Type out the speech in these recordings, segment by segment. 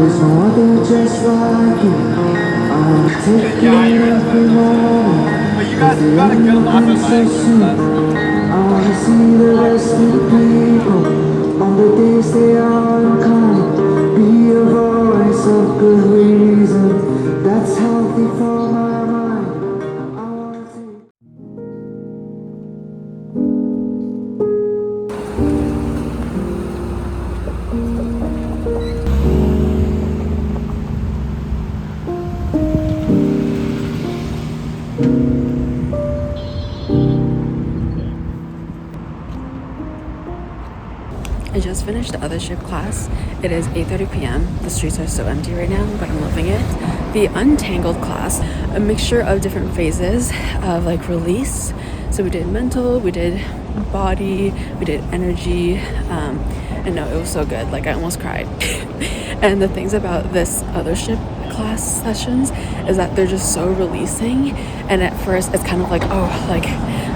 There's no other just like you. I wanna take it every moment. Cause the end will come so soon. I wanna see the rest of the people on the days they are unkind. Be a voice of good reason that's healthy for my mind. I wanna take I just finished the other ship class. It is 8:30 p.m. The streets are so empty right now, but I'm loving it. The untangled class, a mixture of different phases of like release. So we did mental, we did body, we did energy, and no, it was so good. Like I almost cried. And the things about this other ship class sessions is that they're just so releasing, and at first it's kind of like, oh, like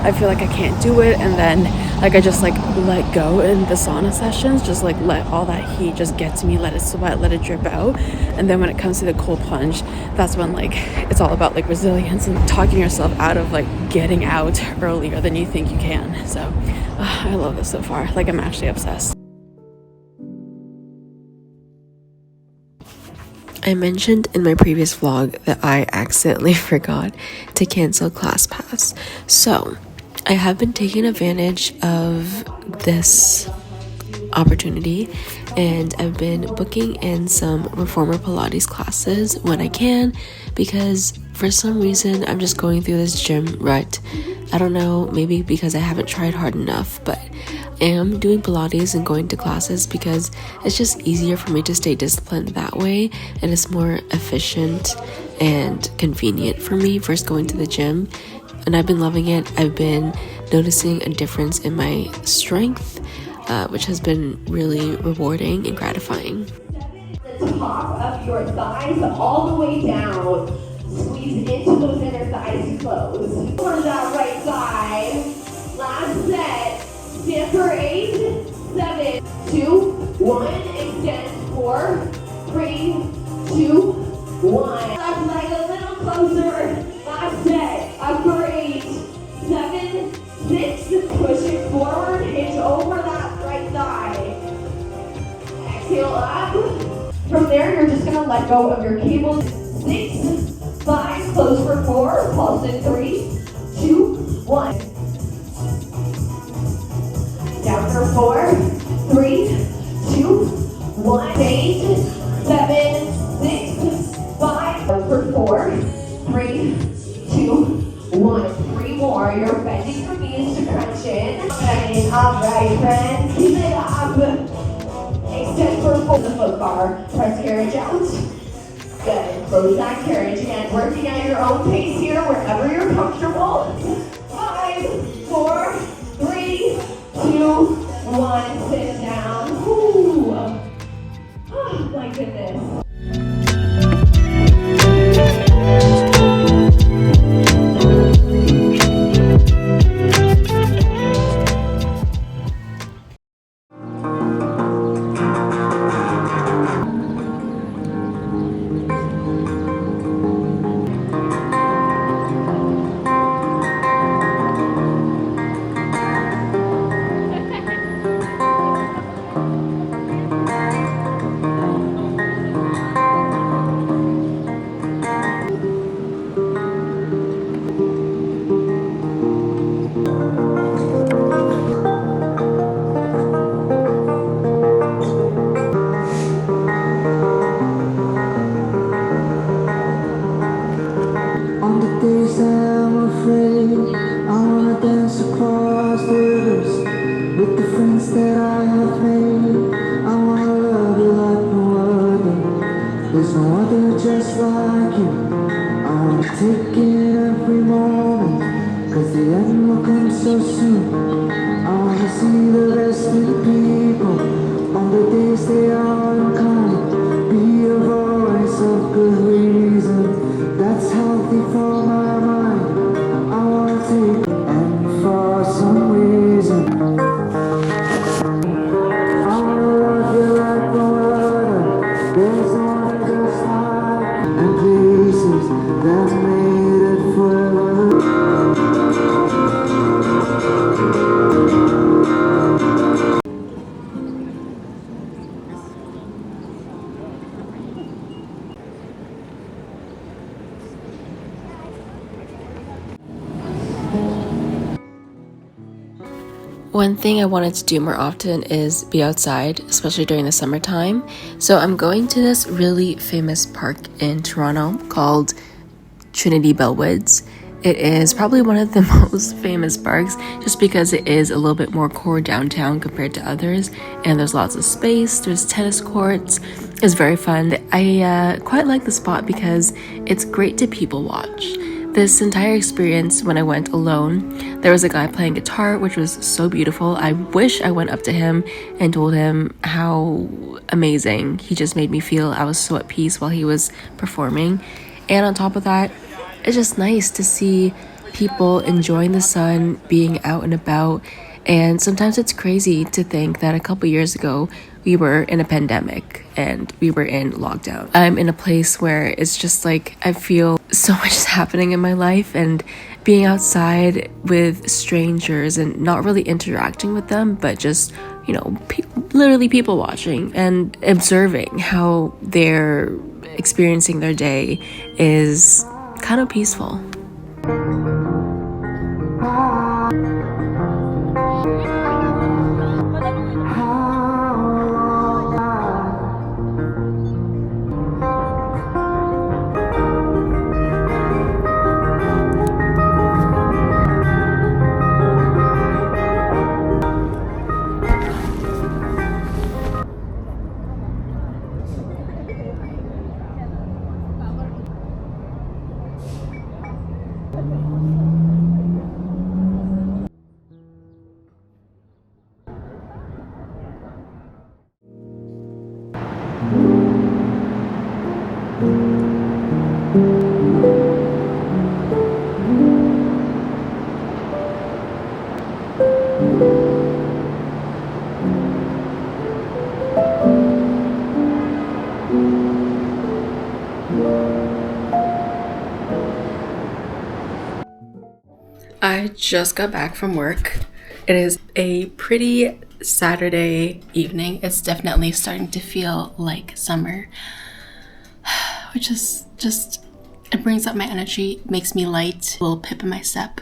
I feel like I can't do it, and then like I just like let go in the sauna sessions, just like let all that heat just get to me, let it sweat, let it drip out. And then when it comes to the cold plunge, that's when like it's all about like resilience and talking yourself out of like getting out earlier than you think you can. So I love this so far. Like I'm actually obsessed. I mentioned in my previous vlog that I accidentally forgot to cancel ClassPass. So I have been taking advantage of this opportunity, and I've been booking in some reformer Pilates classes when I can, because for some reason I'm just going through this gym rut. I don't know, maybe because I haven't tried hard enough, but I am doing Pilates and going to classes because it's just easier for me to stay disciplined that way, and it's more efficient and convenient for me versus going to the gym. And I've been loving it. I've been noticing a difference in my strength, which has been really rewarding and gratifying. The top of your thighs all the way down. Squeeze into those inner thighs to close. For that right side. Last set. Stand for 8, 7, 2, 1. Extend 4, 3, 2, 1. Left leg a little closer. Last set. Up for 8, 7, 6. Push it forward. Hinge over that right thigh. Exhale up. From there, you're just gonna let go of your cables. 6, 5. Close for 4. Pulse in 3, 2, 1. Down for 4, 3, 2, 1. 8, 7, 6, 5. Down for 4, 3, 2, 1. 3 more. You're bending your knees to crunch in. And upright bend. Keep it up. Extend for 4. The foot bar. Press carriage out. Good. Close that carriage again. Working at your own pace here, wherever you're comfortable. 5, 4, 3, 2, 1. Sit down. Ooh. Oh, my goodness. on the days that I'm afraid. I wanna dance across the rivers with the friends that I have made. I wanna love you like no other. There's no other just like you. I wanna take in every moment, cause the end will come so soon. I wanna see the rest of the people on the days they are unkind. Be a voice of good reason that's healthy for my mind. I wanna take, and for some reason I wanna love you like no other. There's no One thing I wanted to do more often is be outside, especially during the summertime. So I'm going to this really famous park in Toronto called Trinity Bellwoods. It is probably one of the most famous parks just because it is a little bit more core downtown compared to others, and there's lots of space, there's tennis courts. It's very fun. I quite like the spot because it's great to people watch. This entire experience, when I went alone, there was a guy playing guitar, which was so beautiful. I wish I went up to him and told him how amazing he just made me feel. I was so at peace while he was performing. And on top of that, it's just nice to see people enjoying the sun, being out and about. And sometimes it's crazy to think that a couple years ago, we were in a pandemic and we were in lockdown. I'm in a place where it's just like I feel so much is happening in my life, and being outside with strangers and not really interacting with them, but just, you know, literally people watching and observing how they're experiencing their day is kind of peaceful. I just got back from work. It is a pretty Saturday evening. It's definitely starting to feel like summer, which is just, it brings up my energy, makes me light, a little pip in my step.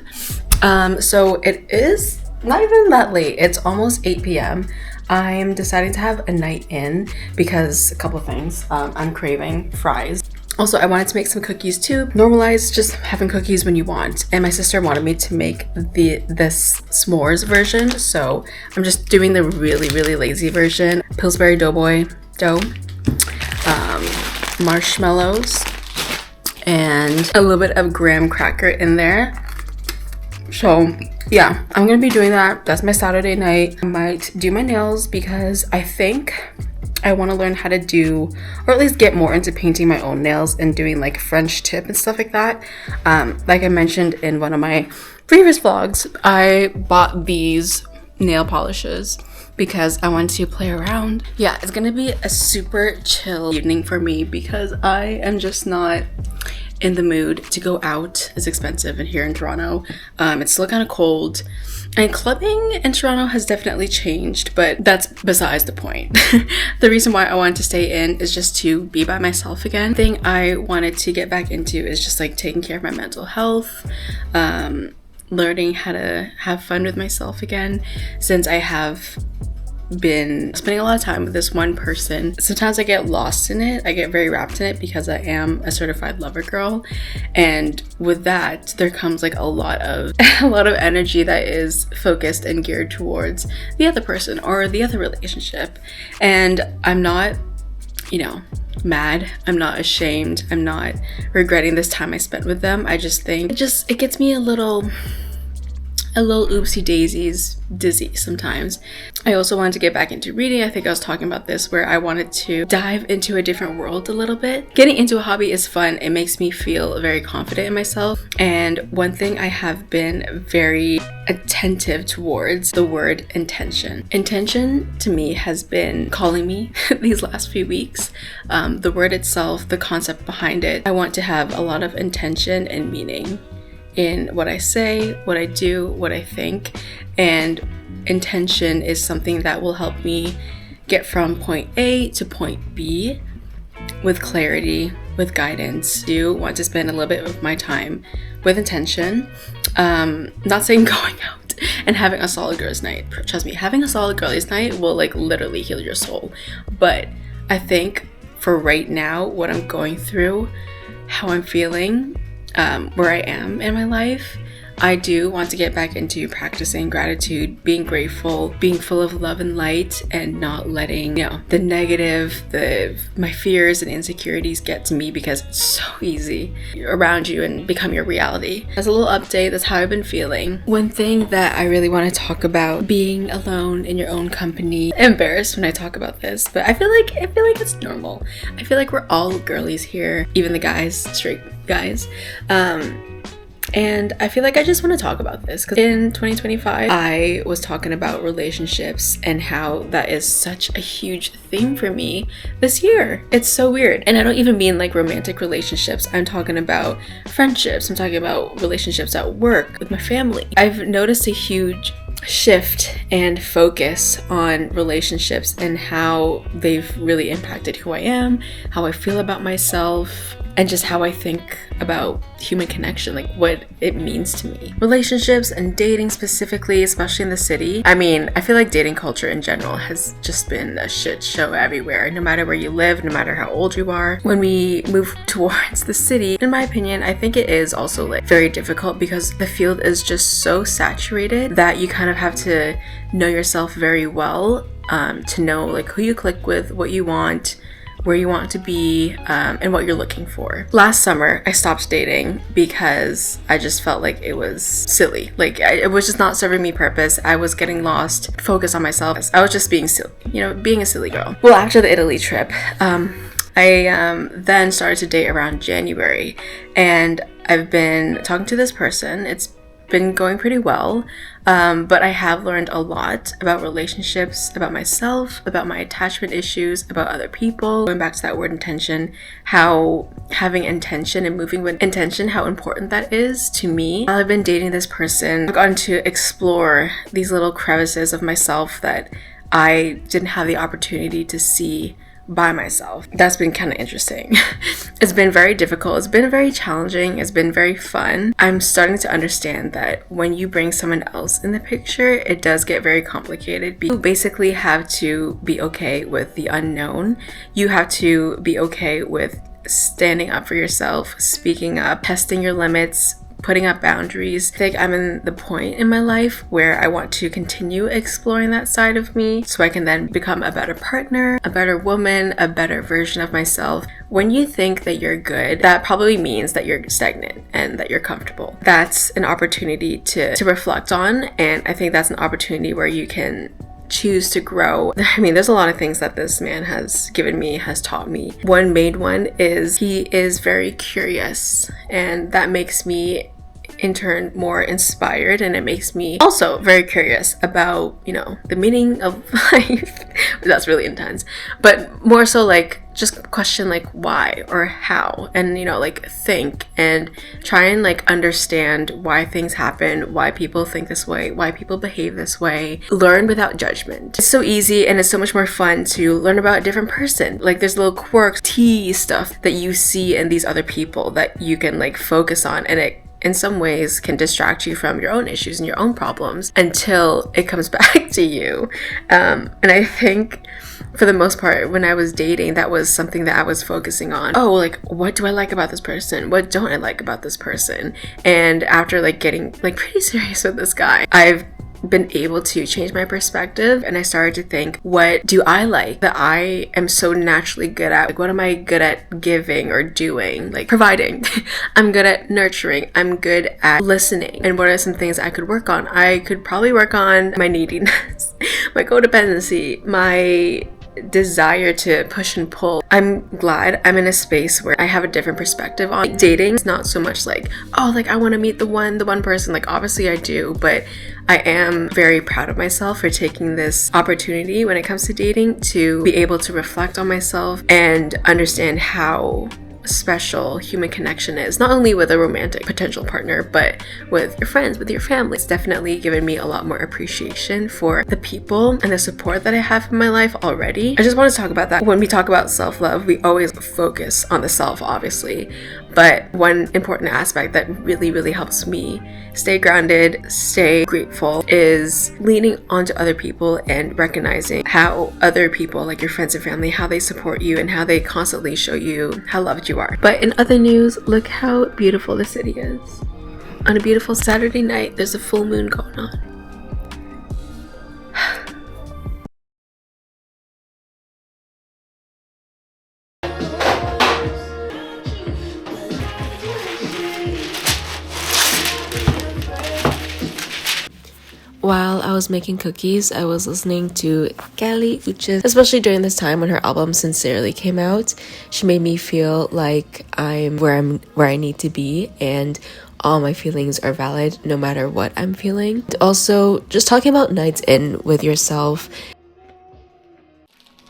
So it is not even that late. It's almost 8 p.m. I'm deciding to have a night in because a couple of things. I'm craving fries. Also, I wanted to make some cookies too. Normalize just having cookies when you want. And my sister wanted me to make this s'mores version. So I'm just doing the really, really lazy version. Pillsbury Doughboy dough, marshmallows, and a little bit of graham cracker in there. So yeah, I'm gonna be doing that. That's my Saturday night. I might do my nails because I think I want to learn how to do, or at least get more into painting my own nails and doing like French tip and stuff like that. Like I mentioned in one of my previous vlogs, I bought these nail polishes because I wanted to play around. Yeah, it's gonna be a super chill evening for me because I am just not in the mood to go out. It's expensive and here in Toronto. It's still kind of cold. And clubbing in Toronto has definitely changed, but that's besides the point. The reason why I wanted to stay in is just to be by myself again. The thing I wanted to get back into is just like taking care of my mental health, learning how to have fun with myself again, since I have been spending a lot of time with this one person. Sometimes I get lost in it. I get very wrapped in it because I am a certified lover girl, and with that there comes like a lot of energy that is focused and geared towards the other person or the other relationship. And I'm not, mad. I'm not ashamed. I'm not regretting this time I spent with them. I just think it gets me a little oopsie daisies dizzy sometimes. I also wanted to get back into reading. I think I was talking about this, where I wanted to dive into a different world a little bit. Getting into a hobby is fun. It makes me feel very confident in myself. And one thing I have been very attentive towards, the word intention. Intention to me has been calling me these last few weeks. The word itself, the concept behind it, I want to have a lot of intention and meaning in what I say, what I do, what I think. And intention is something that will help me get from point A to point B with clarity, with guidance. I do want to spend a little bit of my time with intention. Not saying going out and having a solid girls night. Trust me, having a solid girlies night will like literally heal your soul. But I think for right now, what I'm going through, how I'm feeling, where I am in my life, I do want to get back into practicing gratitude, being grateful, being full of love and light, and not letting, the negative, my fears and insecurities get to me, because it's so easy around you and become your reality. As a little update, that's how I've been feeling. One thing that I really want to talk about, being alone in your own company. I'm embarrassed when I talk about this, but I feel like it's normal. I feel like we're all girlies here, even the guys, straight guys. And I feel like I just want to talk about this because in 2025, I was talking about relationships and how that is such a huge thing for me this year. It's so weird. And I don't even mean like romantic relationships. I'm talking about friendships. I'm talking about relationships at work, with my family. I've noticed a huge shift and focus on relationships and how they've really impacted who I am, how I feel about myself, and just how I think about human connection, like what it means to me. Relationships and dating specifically, especially in the city. I mean, I feel like dating culture in general has just been a shit show everywhere, no matter where you live, no matter how old you are. When we move towards the city, in my opinion, I think it is also like very difficult because the field is just so saturated that you kind of have to know yourself very well, to know like who you click with, what you want, where you want to be, and what you're looking for. Last summer, I stopped dating because I just felt like it was silly. Like, it was just not serving me purpose. I was getting lost, focused on myself. I was just being silly, being a silly girl. Well, after the Italy trip, I then started to date around January, and I've been talking to this person. It's been going pretty well, but I have learned a lot about relationships, about myself, about my attachment issues, about other people. Going back to that word intention, how having intention and moving with intention, how important that is to me. While I've been dating this person, I've gotten to explore these little crevices of myself that I didn't have the opportunity to see by myself. That's been kind of interesting. It's been very difficult. It's been very challenging. It's been very fun. I'm starting to understand that when you bring someone else in the picture, it does get very complicated. You basically have to be okay with the unknown. You have to be okay with standing up for yourself, speaking up, testing your limits, putting up boundaries. I think I'm in the point in my life where I want to continue exploring that side of me so I can then become a better partner, a better woman, a better version of myself. When you think that you're good, that probably means that you're stagnant and that you're comfortable. That's an opportunity to reflect on, and I think that's an opportunity where you can choose to grow. I mean, there's a lot of things that this man has given me, has taught me. One main one is he is very curious, and that makes me in turn more inspired, and it makes me also very curious about, the meaning of life. That's really intense, but more so like just question like why or how, and think and try and understand why things happen, why people think this way, why people behave this way. Learn without judgment. It's so easy, and it's so much more fun to learn about a different person. Like, there's little quirks, tea stuff that you see in these other people that you can focus on, and it in some ways can distract you from your own issues and your own problems until it comes back to you. And I think for the most part, when I was dating, that was something that I was focusing on. Oh, what do I like about this person? What don't I like about this person? And after getting pretty serious with this guy, I've been able to change my perspective, and I started to think, what do I like that I am so naturally good at? What am I good at giving or doing? Providing. I'm good at nurturing. I'm good at listening. And what are some things I could work on? I could probably work on my neediness, my codependency, my desire to push and pull. I'm glad I'm in a space where I have a different perspective on dating. It's not so much I want to meet the one person. Obviously I do, but I am very proud of myself for taking this opportunity when it comes to dating to be able to reflect on myself and understand how special human connection is, not only with a romantic potential partner, but with your friends, with your family. It's definitely given me a lot more appreciation for the people and the support that I have in my life already. I just want to talk about that. When we talk about self-love, we always focus on the self, obviously, But one important aspect that really helps me stay grounded, stay grateful, is leaning onto other people and recognizing how other people, like your friends and family, how they support you and how they constantly show you how loved you are. But in other news, look how beautiful the city is. On a beautiful Saturday night, there's a full moon going on. While I was making cookies, I was listening to Kelly Uchis, especially during this time when her album Sincerely came out. She made me feel like I'm where I need to be, and all my feelings are valid no matter what I'm feeling. Also, just talking about nights in with yourself.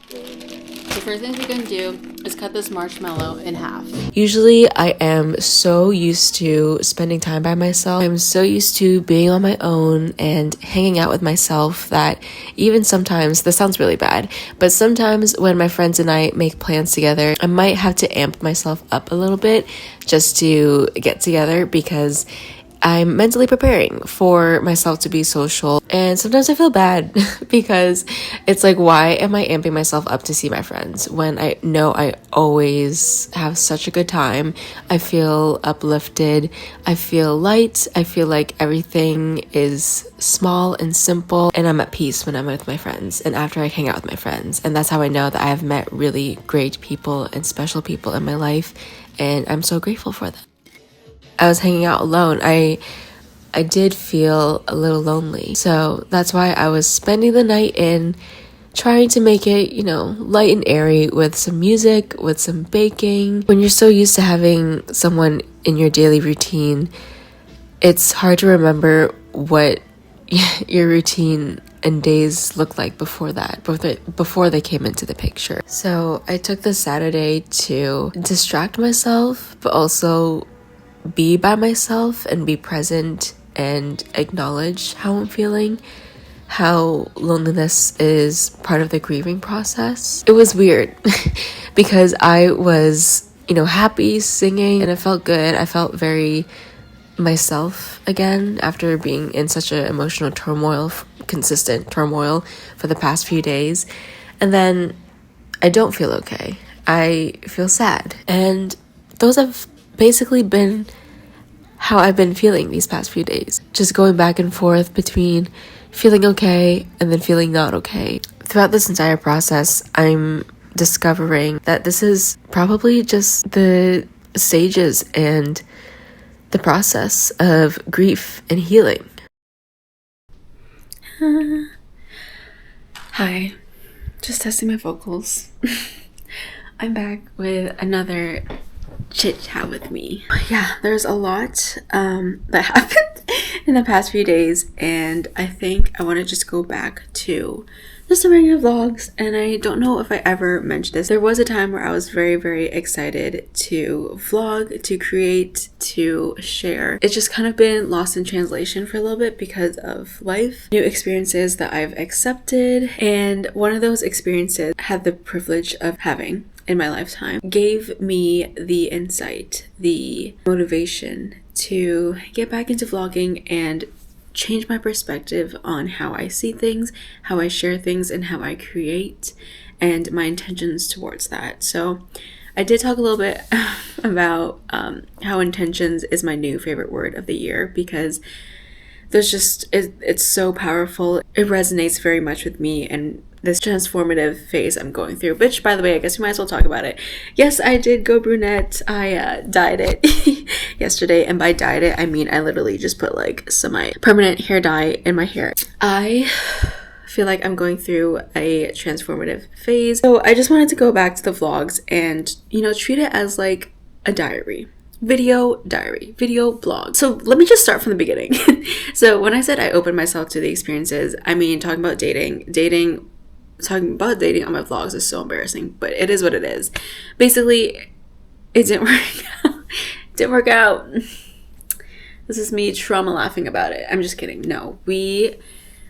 The first thing you can do is cut this marshmallow in half. Usually I am so used to spending time by myself. I'm so used to being on my own and hanging out with myself that even sometimes, this sounds really bad, but sometimes when my friends and I make plans together, I might have to amp myself up a little bit just to get together because I'm mentally preparing for myself to be social. And sometimes I feel bad because it's like, why am I amping myself up to see my friends when I know I always have such a good time? I feel uplifted. I feel light. I feel like everything is small and simple, and I'm at peace when I'm with my friends and after I hang out with my friends. And that's how I know that I have met really great people and special people in my life, and I'm so grateful for them. I was hanging out alone. I did feel a little lonely. So that's why I was spending the night in, trying to make it, light and airy with some music, with some baking. When you're so used to having someone in your daily routine, it's hard to remember what your routine and days look like before that, before they came into the picture. So I took this Saturday to distract myself, but also be by myself and be present and acknowledge how I'm feeling, how loneliness is part of the grieving process. It was weird because I was, happy singing and it felt good. I felt very myself again after being in such an emotional turmoil, consistent turmoil for the past few days. And then I don't feel okay. I feel sad. And those have basically been how I've been feeling these past few days. Just going back and forth between feeling okay and then feeling not okay. Throughout this entire process, I'm discovering that this is probably just the stages and the process of grief and healing. Hi, just testing my vocals. I'm back with another chit chat with me. Yeah, there's a lot that happened in the past few days, and I think I want to just go back to just the regular vlogs. And I don't know if I ever mentioned this. There was a time where I was very excited to vlog, to create, to share. It's just kind of been lost in translation for a little bit because of life, new experiences that I've accepted, and one of those experiences I had the privilege of having in my lifetime gave me the insight, the motivation to get back into vlogging and change my perspective on how I see things, how I share things, and how I create, and my intentions towards that. So I did talk a little bit about how intentions is my new favorite word of the year, because it's so powerful. It resonates very much with me and this transformative phase I'm going through, which, by the way, I guess we might as well talk about it. Yes, I did go brunette. I dyed it yesterday, and by dyed it, I mean I literally just put like some permanent hair dye in my hair. I feel like I'm going through a transformative phase, so I just wanted to go back to the vlogs and, treat it as like a diary. Video blog. So let me just start from the beginning. So when I said I opened myself to the experiences, I mean talking about dating on my vlogs is so embarrassing, but it is what it is. Basically, it didn't work out. This is me trauma laughing about it. I'm just kidding. No, it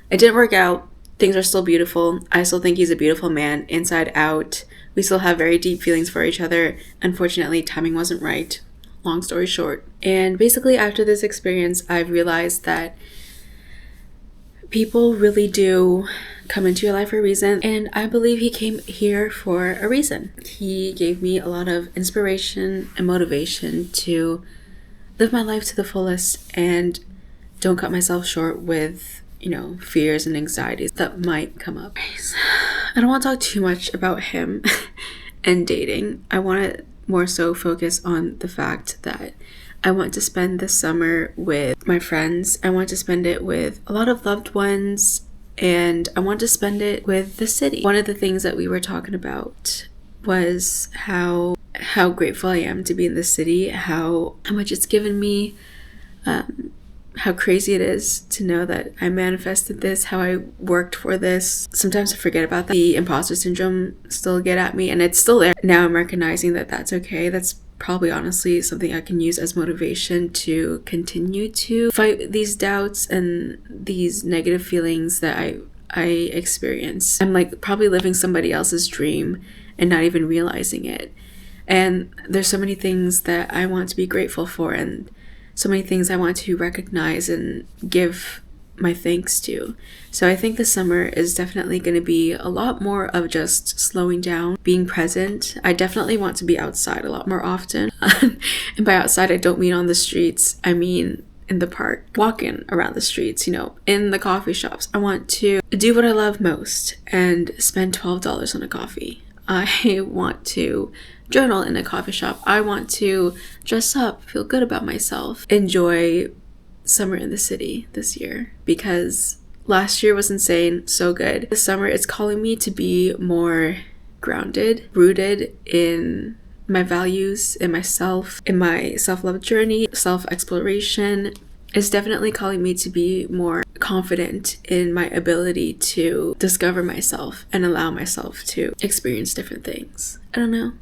didn't work out. Things are still beautiful. I still think he's a beautiful man inside out. We still have very deep feelings for each other. Unfortunately, timing wasn't right. long story short. And basically after this experience, I've realized that people really do come into your life for a reason, and I believe he came here for a reason. He gave me a lot of inspiration and motivation to live my life to the fullest and don't cut myself short with, fears and anxieties that might come up. I don't want to talk too much about him and dating. I want to more so focus on the fact that I want to spend the summer with my friends. I want to spend it with a lot of loved ones, and I want to spend it with the city. One of the things that we were talking about was how grateful I am to be in the city, how much it's given me, how crazy it is to know that I manifested this, how I worked for this. Sometimes I forget about that. The imposter syndrome still get at me, and it's still there. Now I'm recognizing that that's okay. That's probably honestly something I can use as motivation to continue to fight these doubts and these negative feelings that I experience. I'm like probably living somebody else's dream and not even realizing it. And there's so many things that I want to be grateful for, and so many things I want to recognize and give my thanks to. So I think the summer is definitely going to be a lot more of just slowing down, being present. I definitely want to be outside a lot more often. And by outside, I don't mean on the streets. I mean in the park, walking around the streets, in the coffee shops. I want to do what I love most and spend $12 on a coffee. I want to journal in a coffee shop. I want to dress up, feel good about myself, enjoy summer in the city this year, because last year was insane, so good. This summer it's calling me to be more grounded, rooted in my values, in myself, in my self-love journey, self-exploration. It's definitely calling me to be more confident in my ability to discover myself and allow myself to experience different things. I don't know.